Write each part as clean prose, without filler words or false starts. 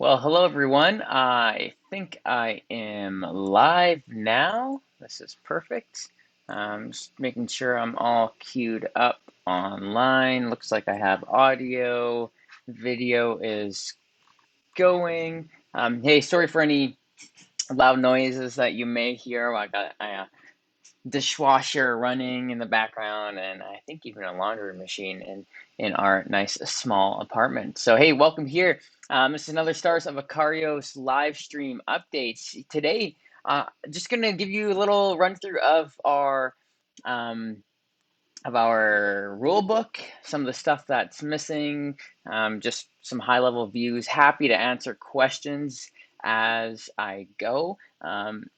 Well, hello everyone. I think I am live now. This is perfect. Just making sure I'm all queued up online. Looks like I have audio. Video is going. Hey, sorry for any loud noises that you may hear. I got a dishwasher running in the background, and I think even a laundry machine in our nice small apartment. So hey, welcome here. This is another Stars of Acarios live stream updates. Today, just gonna give you a little run through um, of our rule book, some of the stuff that's missing, just some high level views. Happy to answer questions as I go.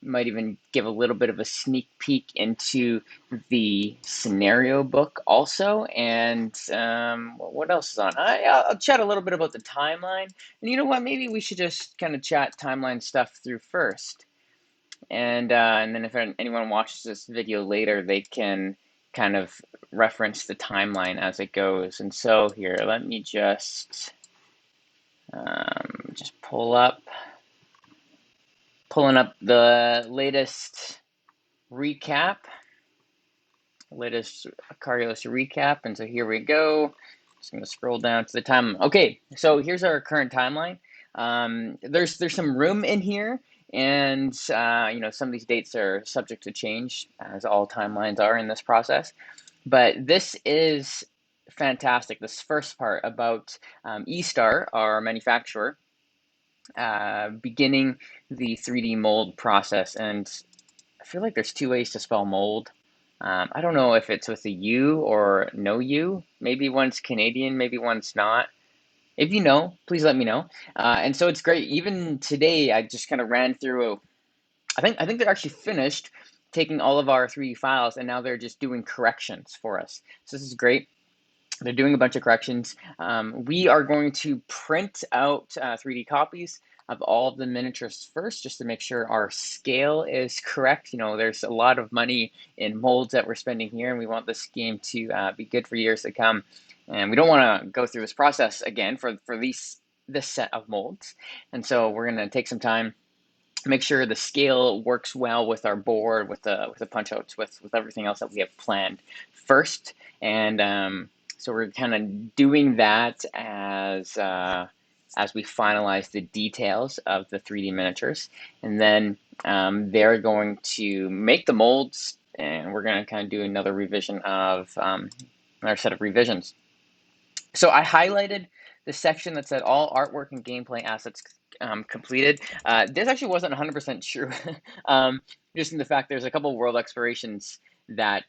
Might even give a little bit of a sneak peek into the scenario book also. And what else is on? I'll chat a little bit about the timeline. And you know what? Maybe we should just kind of chat timeline stuff through first. And then if anyone watches this video later, they can kind of reference the timeline as it goes. And so here, let me just pulling up the latest Carlos recap. And so here we go. Just gonna scroll down to the timeline. Okay, so here's our current timeline. There's some room in here, and some of these dates are subject to change, as all timelines are in this process. But this is fantastic. This first part about eStar, our manufacturer, beginning the 3D mold process, and I feel like there's two ways to spell mold. I don't know if it's with a U or no U. Maybe one's Canadian, maybe one's not. If you know, please let me know. And so it's great. Even today, I just kind of ran through. I think they're actually finished taking all of our 3D files, and now they're just doing corrections for us. So this is great. They're doing a bunch of corrections. We are going to print out 3D copies of all of the miniatures first, just to make sure our scale is correct. You know, there's a lot of money in molds that we're spending here, and we want this game to be good for years to come. And we don't want to go through this process again for this set of molds. And so we're going to take some time, make sure the scale works well with our board, with the punch outs, with everything else that we have planned first. And so we're kind of doing that as we finalize the details of the 3D miniatures, and then they're going to make the molds, and we're going to kind of do another revision of another set of revisions. So I highlighted the section that said all artwork and gameplay assets completed. This actually wasn't 100% true, just in the fact there's a couple world explorations that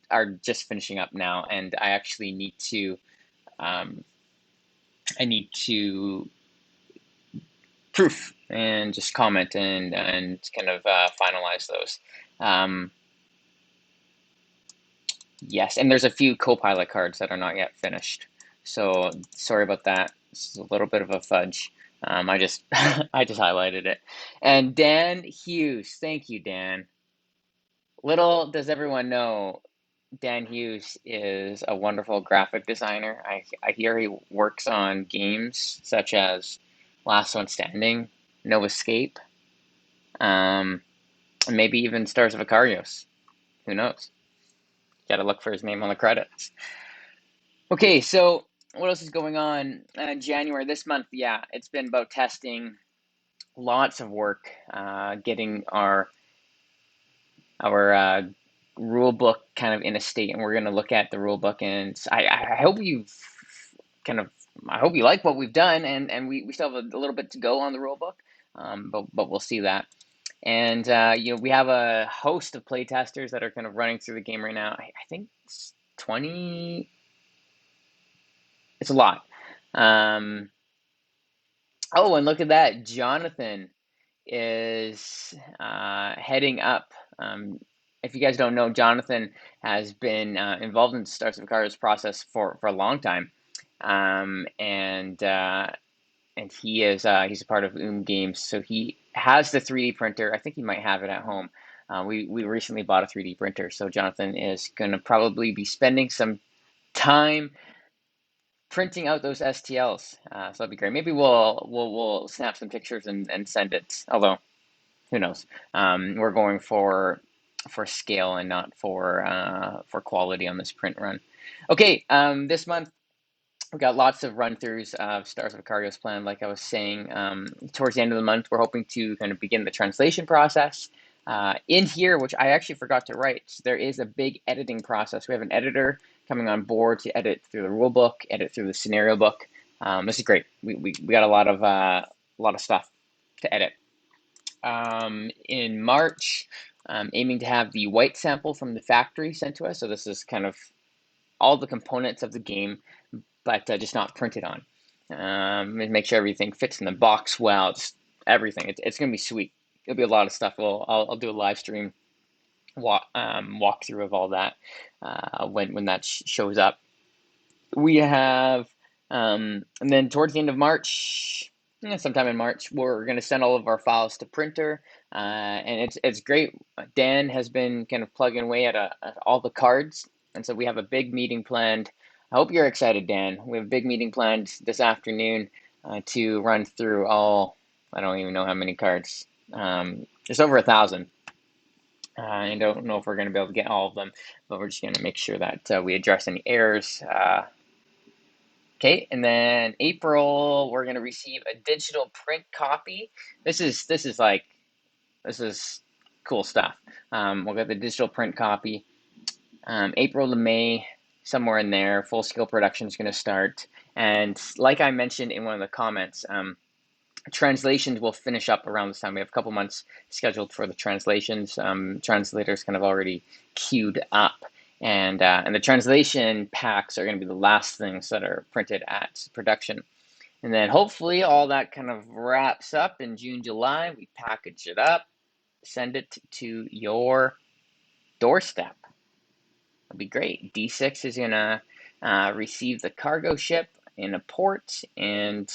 are just finishing up now, and I actually um, need to proof and just comment and kind of finalize those. Um, yes, and there's a few co-pilot cards that are not yet finished. So sorry about that. This is a little bit of a fudge. I just I just highlighted it. And Dan Hughes, thank you, Dan. Little does everyone know, Dan Hughes is a wonderful graphic designer. I hear he works on games such as Last One Standing, No Escape, um, and maybe even Stars of Acarios. Who knows? Got to look for his name on the credits. Okay, so what else is going on? January this month, yeah, it's been about testing, lots of work, getting our rule book kind of in a state, and we're going to look at the rule book. And I hope you've kind of I hope you like what we've done, and we still have a little bit to go on the rule book, but we'll see that. And we have a host of playtesters that are kind of running through the game right now. I think it's 20. It's a lot. Um, oh, and look at that. Jonathan is heading up. If you guys don't know, Jonathan has been involved in the Stars of Acarios process for a long time. And he's a part of Games, so he has the 3D printer. I think he might have it at home. We recently bought a 3D printer, so Jonathan is going to probably be spending some time printing out those STLs. So that'd be great. Maybe we'll snap some pictures and send it. Although who knows? We're going for scale and not for quality on this print run. Okay, this month we've got lots of run-throughs of Stars of Icario's plan. Like I was saying, towards the end of the month, we're hoping to kind of begin the translation process. In here, which I actually forgot to write, there is a big editing process. We have an editor coming on board to edit through the rule book, edit through the scenario book. This is great. We got a lot of stuff to edit. In March, aiming to have the white sample from the factory sent to us. So this is kind of all the components of the game, but just not printed on. Make sure everything fits in the box well, just everything. It's going to be sweet. It'll be a lot of stuff. I'll do a live stream walkthrough of all that when that shows up. We have, and then towards the end of March, sometime in March, we're going to send all of our files to printer, and it's great. Dan has been kind of plugging away at all the cards, and so we have a big meeting planned. I hope you're excited, Dan. We have a big meeting planned this afternoon to run through all. I don't even know how many cards. There's over 1,000. I don't know if we're going to be able to get all of them, but we're just going to make sure that we address any errors. Okay, and then April, we're gonna receive a digital print copy. This is cool stuff. We'll get the digital print copy. April to May, somewhere in there, full scale production is gonna start. And like I mentioned in one of the comments, translations will finish up around this time. We have a couple months scheduled for the translations. Translators kind of already queued up. And the translation packs are going to be the last things that are printed at production. And then hopefully all that kind of wraps up in June, July. We package it up, send it to your doorstep. That'll be great. D6 is going to receive the cargo ship in a port and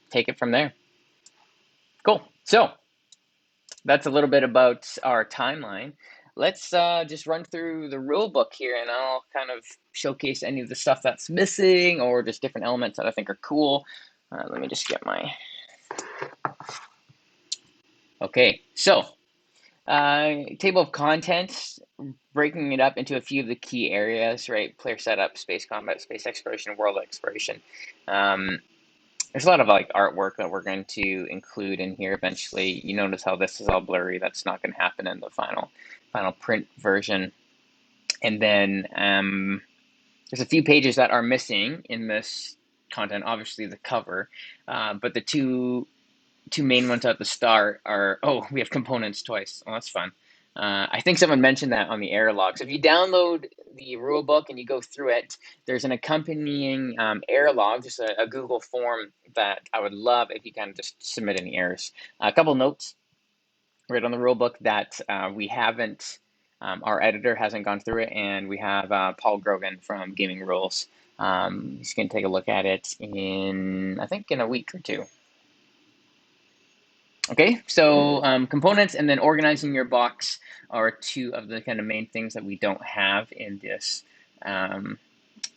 take it from there. Cool. So that's a little bit about our timeline. Let's just run through the rule book here, and I'll kind of showcase any of the stuff that's missing or just different elements that I think are cool. Let me just get my... Okay, so table of contents, breaking it up into a few of the key areas, right? Player setup, space combat, space exploration, world exploration. There's a lot of like artwork that we're going to include in here eventually. You notice how this is all blurry. That's not going to happen in the final print version. And then there's a few pages that are missing in this content. Obviously the cover, but the two main ones at the start are, oh, we have components twice. Oh, that's fun. I think someone mentioned that on the error log. So if you download the rule book and you go through it, there's an accompanying error log, just a Google form that I would love if you kind of just submit any errors. A couple notes right on the rule book that we haven't, our editor hasn't gone through it, and we have Paul Grogan from Gaming Rules. He's going to take a look at it I think in a week or two. Okay, so components and then organizing your box are two of the kind of main things that we don't have in this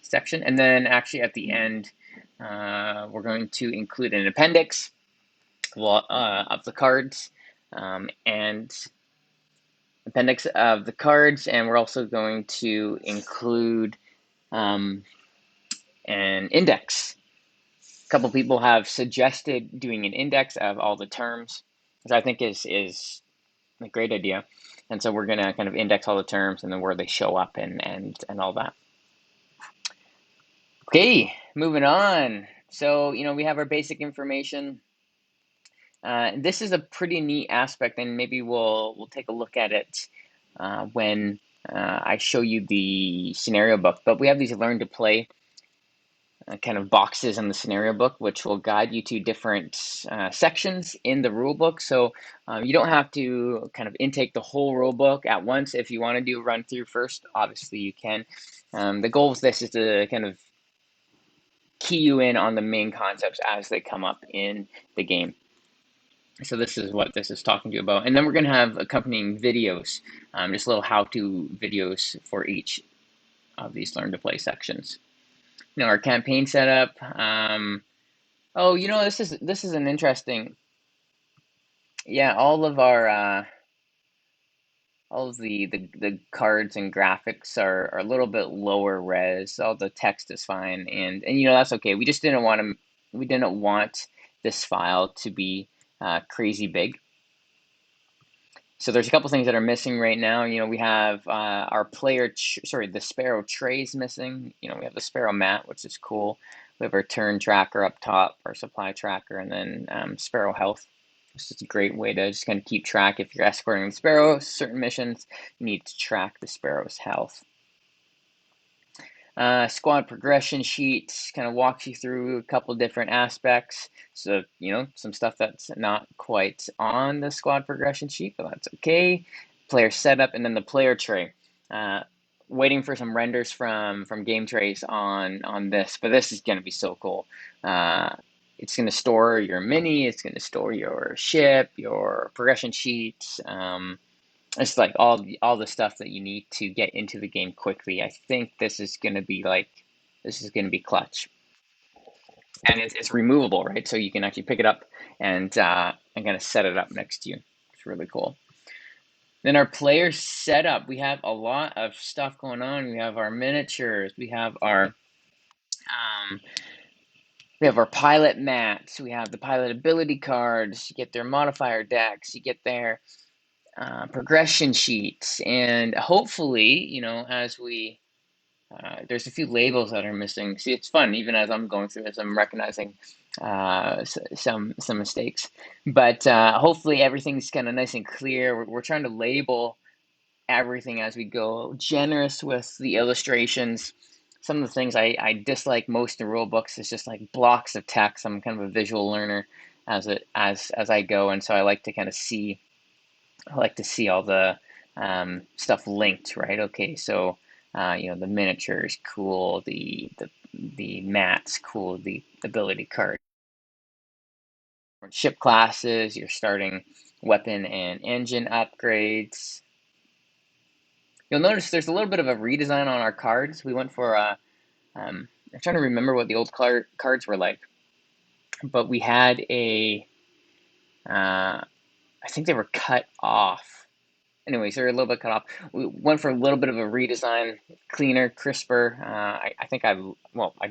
section. And then actually at the end, we're going to include an appendix of the cards and appendix of the cards, and we're also going to include an index. A couple people have suggested doing an index of all the terms, which I think is a great idea. And so we're going to kind of index all the terms and then where they show up and all that. Okay, moving on. So, we have our basic information. This is a pretty neat aspect, and maybe we'll take a look at it when I show you the scenario book. But we have these learn to play kind of boxes in the scenario book, which will guide you to different sections in the rule book. So you don't have to kind of intake the whole rule book at once. If you want to do a run through first, obviously you can. The goal of this is to kind of key you in on the main concepts as they come up in the game. So this is what this is talking to you about. And then we're going to have accompanying videos, just little how-to videos for each of these learn to play sections. Our campaign setup. Oh, this is an interesting. Yeah, all of the cards and graphics are a little bit lower res. All the text is fine, and that's okay. We didn't want this file to be crazy big. So there's a couple things that are missing right now. We have our the Sparrow trays missing. We have the Sparrow mat, which is cool. We have our turn tracker up top, our supply tracker, and then Sparrow health. It's just a great way to just kind of keep track. If you're escorting the Sparrow, certain missions, you need to track the Sparrow's health. Squad progression sheet kind of walks you through a couple different aspects. So, some stuff that's not quite on the squad progression sheet, but that's okay. Player setup, and then the player tray. Uh, Waiting for some renders from game trays on this, but this is going to be so cool. It's going to store your mini, it's going to store your ship, your progression sheets. It's like all the stuff that you need to get into the game quickly. I think this is gonna be clutch, and it's removable, right? So you can actually pick it up and kind of set it up next to you. It's really cool. Then our player setup, we have a lot of stuff going on. We have our miniatures, um, we have our pilot mats, we have the pilot ability cards. You get their modifier decks, you get their progression sheets, and hopefully, as we there's a few labels that are missing. See, it's fun. Even as I'm going through this, I'm recognizing some mistakes. But hopefully, everything's kind of nice and clear. We're trying to label everything as we go. Generous with the illustrations. Some of the things I dislike most in rule books is just like blocks of text. I'm kind of a visual learner as I go, and so I like to see all the stuff linked, right? Okay, so the miniatures, cool. The mats, cool. The ability card, ship classes. You're starting weapon and engine upgrades. You'll notice there's a little bit of a redesign on our cards. We went for I'm trying to remember what the old cards were like, but we had I think they were cut off. Anyways, they're a little bit cut off. We went for a little bit of a redesign, cleaner, crisper. I think I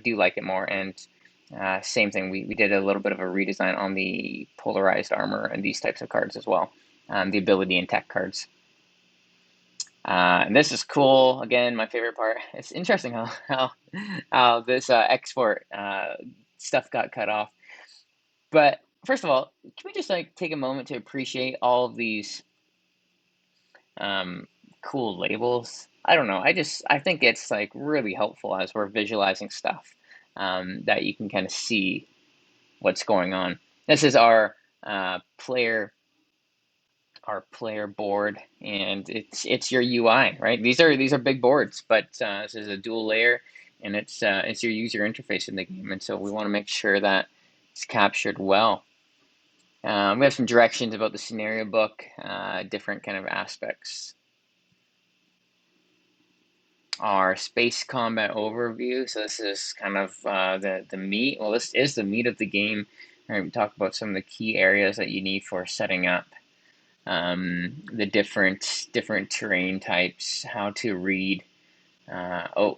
do like it more. And same thing, we did a little bit of a redesign on the polarized armor and these types of cards as well. The ability and tech cards. And this is cool. Again, my favorite part. It's interesting how this export stuff got cut off. But first of all, can we just like take a moment to appreciate all of these um, cool labels? I don't know. I think it's like really helpful as we're visualizing stuff, that you can kind of see what's going on. This is uh, player player board, and it's your UI, right? These are big boards, but this is a dual layer, and it's your user interface in the game, and so we want to make sure that it's captured well. We have some directions about the scenario book, different kind of aspects. Our space combat overview. So this is kind of the meat. Well, this is the meat of the game. We talk about some of the key areas that you need for setting up the different terrain types, how to read. Oh,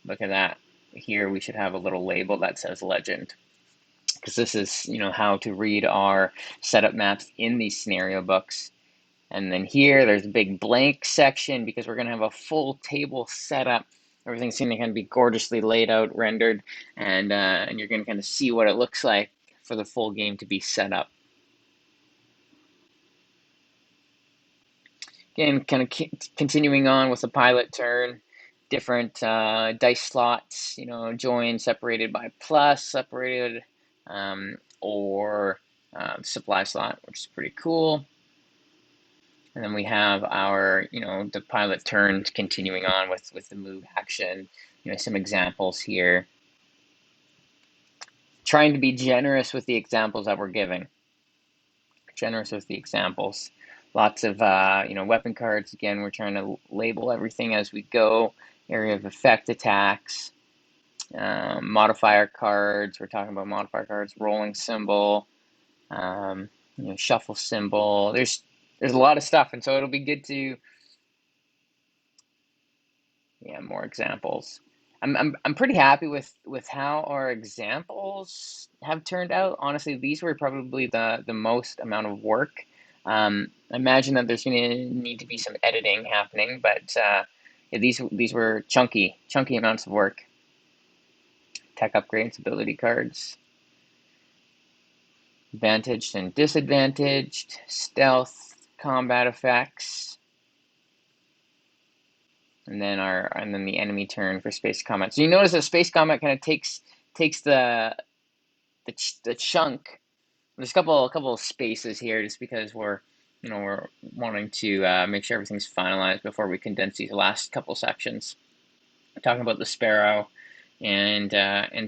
look at that. Here we should have a little label that says legend, because this is how to read our setup maps in these scenario books. And then here, there's a big blank section because we're going to have a full table setup. Everything's going to kind of be gorgeously laid out, rendered, and you're going to kind of see what it looks like for the full game to be set up. Again, kind of continuing on with the pilot turn, different dice slots, join separated by plus, separated, or supply slot, which is pretty cool. And then we have our, the pilot turns continuing on with the move action, some examples here. Trying to be generous with the examples that we're giving. Generous with the examples. Lots of, weapon cards. Again, we're trying to label everything as we go. Area of effect attacks. Modifier cards, we're talking about modifier cards, rolling symbol, shuffle symbol. There's a lot of stuff, and so it'll be good to, yeah, more examples. I'm pretty happy with how our examples have turned out. Honestly, these were probably the most amount of work. I imagine that there's going to need to be some editing happening, but yeah, these were chunky amounts of work. Tech upgrades, ability cards, advantaged and disadvantaged, stealth, combat effects, and then the enemy turn for space combat. So you notice that space combat kind of takes the chunk. There's a couple of spaces here just because we're wanting to make sure everything's finalized before we condense these last couple sections. We're talking about the Sparrow and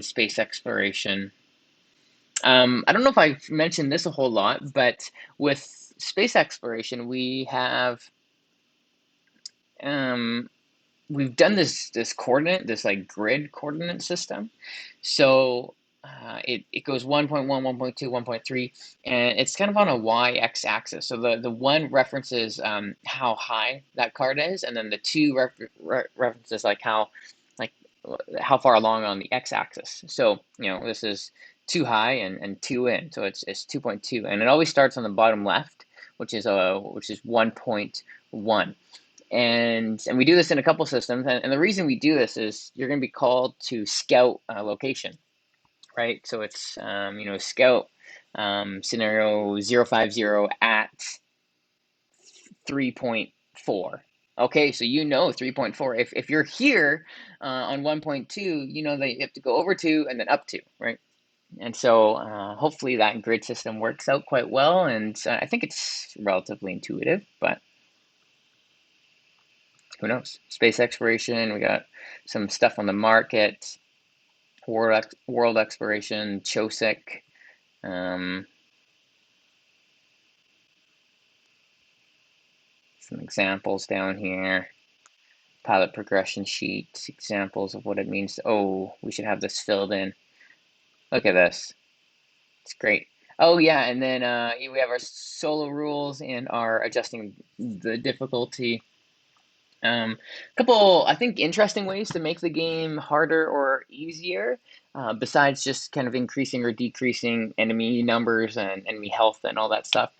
space exploration. I don't know if I've mentioned this a whole lot, but with space exploration, um, we've done this coordinate, this like grid coordinate system. So it goes 1.1, 1.2, 1.3, and it's kind of on a y-x axis. So the one references how high that card is, and then the two references like how far along on the x-axis. So this is two high and two in, so it's 2.2, and it always starts on the bottom left, which is 1.1. And we do this in a couple systems, and the reason we do this is you're going to be called to scout a location, right? So it's scout scenario 050 at 3.4. Okay, so 3.4. If you're here on 1.2, you know that you have to go over 2 and then up 2, right? And so hopefully that grid system works out quite well, and I think it's relatively intuitive, but who knows? Space exploration, we got some stuff on the market, world exploration, Chosic, some examples down here, pilot progression sheet, examples of what it means. Oh, we should have this filled in. Look at this. It's great. Oh yeah, and then we have our solo rules and our adjusting the difficulty. Couple, I think, interesting ways to make the game harder or easier, besides just kind of increasing or decreasing enemy numbers and enemy health and all that stuff.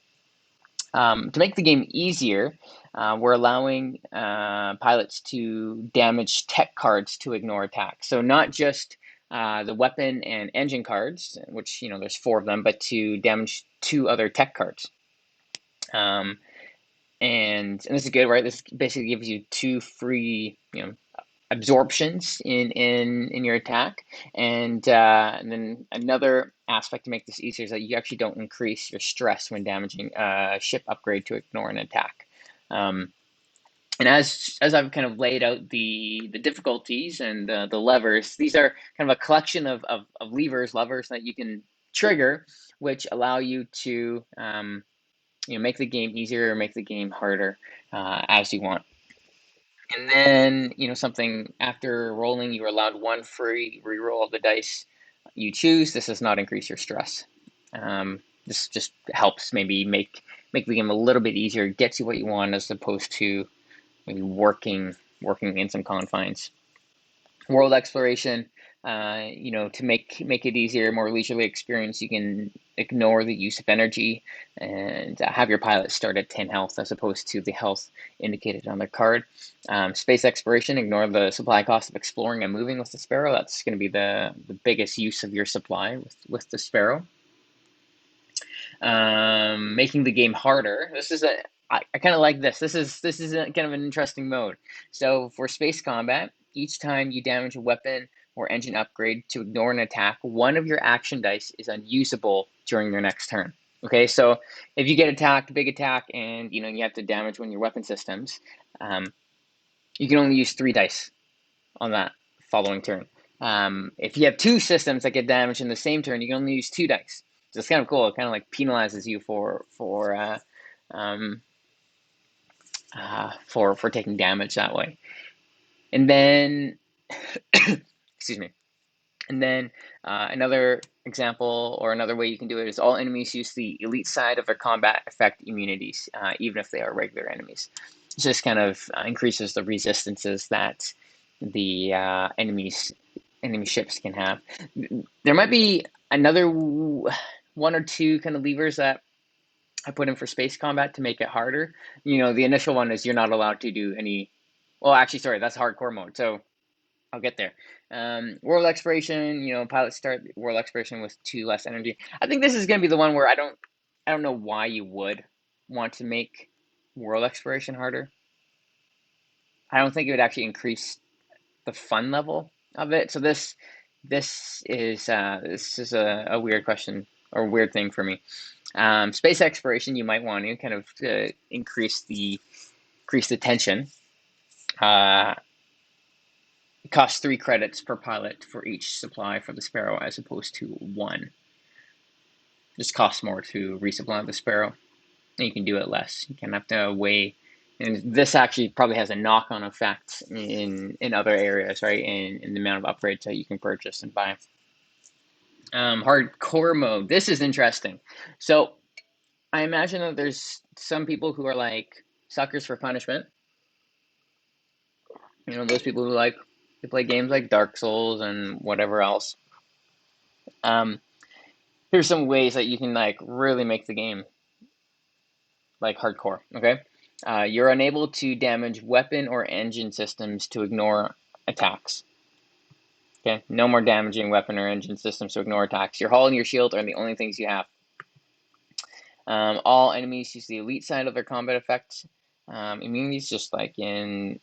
To make the game easier, we're allowing pilots to damage tech cards to ignore attacks. So not just the weapon and engine cards, which there's 4 of them, but to damage 2 other tech cards. And this is good, right? This basically gives you 2 free, absorptions in your attack, and then another aspect to make this easier is that you actually don't increase your stress when damaging a ship upgrade to ignore an attack. And as I've kind of laid out the difficulties and the levers, these are kind of a collection of levers that you can trigger, which allow you to make the game easier or make the game harder as you want. And then, something after rolling, you are allowed 1 free reroll of the dice you choose. This does not increase your stress. This just helps maybe make the game a little bit easier, gets you what you want as opposed to maybe working in some confines. World exploration, to make it easier, more leisurely experience, you can ignore the use of energy and have your pilot start at 10 health as opposed to the health indicated on their card. Space exploration, ignore the supply cost of exploring and moving with the Sparrow. That's going to be the biggest use of your supply with the Sparrow. Making the game harder. I kind of like this. This is kind of an interesting mode. So for space combat, each time you damage a weapon or engine upgrade to ignore an attack, one of your action dice is unusable during your next turn. Okay, so if you get attacked, big attack, and you have to damage one of your weapon systems, you can only use 3 dice on that following turn. If you have 2 systems that get damaged in the same turn, you can only use 2 dice. So it's kind of cool. It kind of like penalizes you for taking damage that way. And then, excuse me. And then another example or another way you can do it is all enemies use the elite side of their combat effect immunities, even if they are regular enemies. It just kind of increases the resistances that the enemy ships can have. There might be another one or two kind of levers that I put in for space combat to make it harder. The initial one is you're not allowed to do any. Well, actually, sorry, that's hardcore mode. So I'll get there. World exploration, pilots start world exploration with 2 less energy. I think this is going to be the one where I don't know why you would want to make world exploration harder. I don't think it would actually increase the fun level of it. So this is a weird question or weird thing for me. Space exploration, you might want to kind of increase the tension. It costs 3 credits per pilot for each supply for the Sparrow, as opposed to 1. Just costs more to resupply the Sparrow, and you can do it less. You kind of have to weigh, and this actually probably has a knock-on effect in other areas, right? In the amount of upgrades that you can purchase and buy. Hardcore mode. This is interesting. So I imagine that there's some people who are like suckers for punishment. Those people who like to play games like Dark Souls and whatever else. Here's some ways that you can like really make the game like hardcore. Okay, you're unable to damage weapon or engine systems to ignore attacks. Okay, no more damaging weapon or engine systems to ignore attacks. Your hull and your shield are the only things you have. All enemies use the elite side of their combat effects immunities, just like in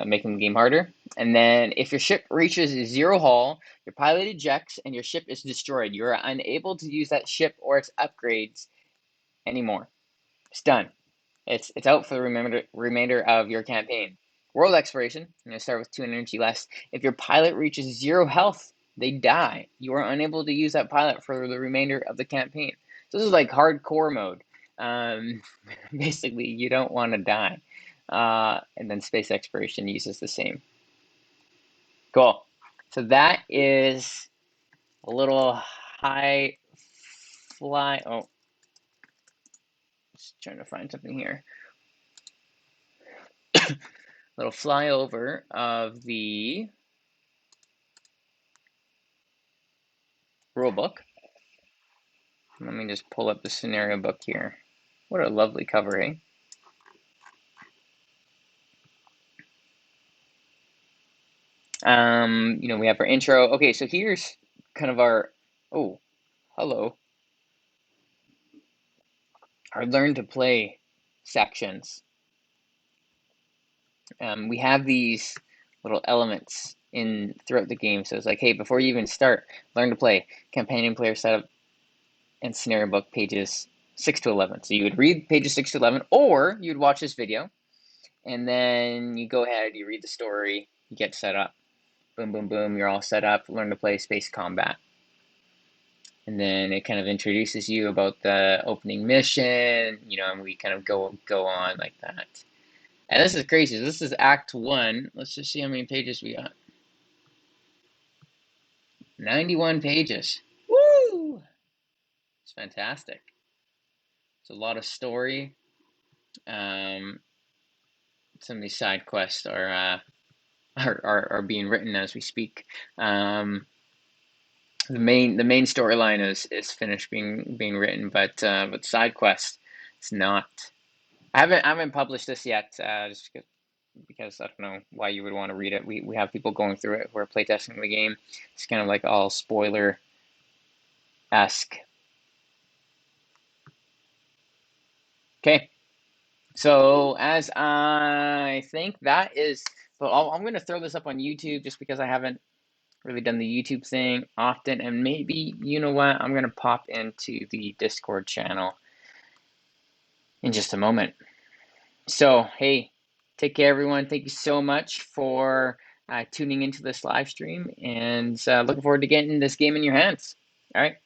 making the game harder. And then if your ship reaches 0 hull, your pilot ejects and your ship is destroyed. You are unable to use that ship or its upgrades anymore. It's done. It's out for the remainder of your campaign. World exploration, you're going to start with 2 energy less. If your pilot reaches 0 health, they die. You are unable to use that pilot for the remainder of the campaign. So this is like hardcore mode. Basically, you don't want to die. And then space exploration uses the same. Cool. So that is a little high fly. Oh, just trying to find something here. Little flyover of the rulebook. Let me just pull up the scenario book here. What a lovely cover, eh? We have our intro. Okay, so here's kind of our, oh, hello, our learn to play sections. We have these little elements in throughout the game. So it's like, hey, before you even start, learn to play, companion player setup, and scenario book pages 6 to 11. So you would read pages 6 to 11, or you'd watch this video, and then you go ahead, you read the story, you get set up. Boom, boom, boom, you're all set up, learn to play space combat. And then it kind of introduces you about the opening mission, and we kind of go on like that. And this is crazy. This is Act 1. Let's just see how many pages we got. 91 pages. Woo! It's fantastic. It's a lot of story. Some of these side quests are being written as we speak. The main storyline is finished being written, but side quest, it's not. I haven't published this yet, just because I don't know why you would want to read it. We have people going through it who are playtesting the game. It's kind of like all spoiler-esque. Okay, so as I think that is, but I'm going to throw this up on YouTube just because I haven't really done the YouTube thing often, and maybe, you know what, I'm going to pop into the Discord channel in just a moment. So, hey, take care, everyone. Thank you so much for tuning into this live stream, and looking forward to getting this game in your hands. All right.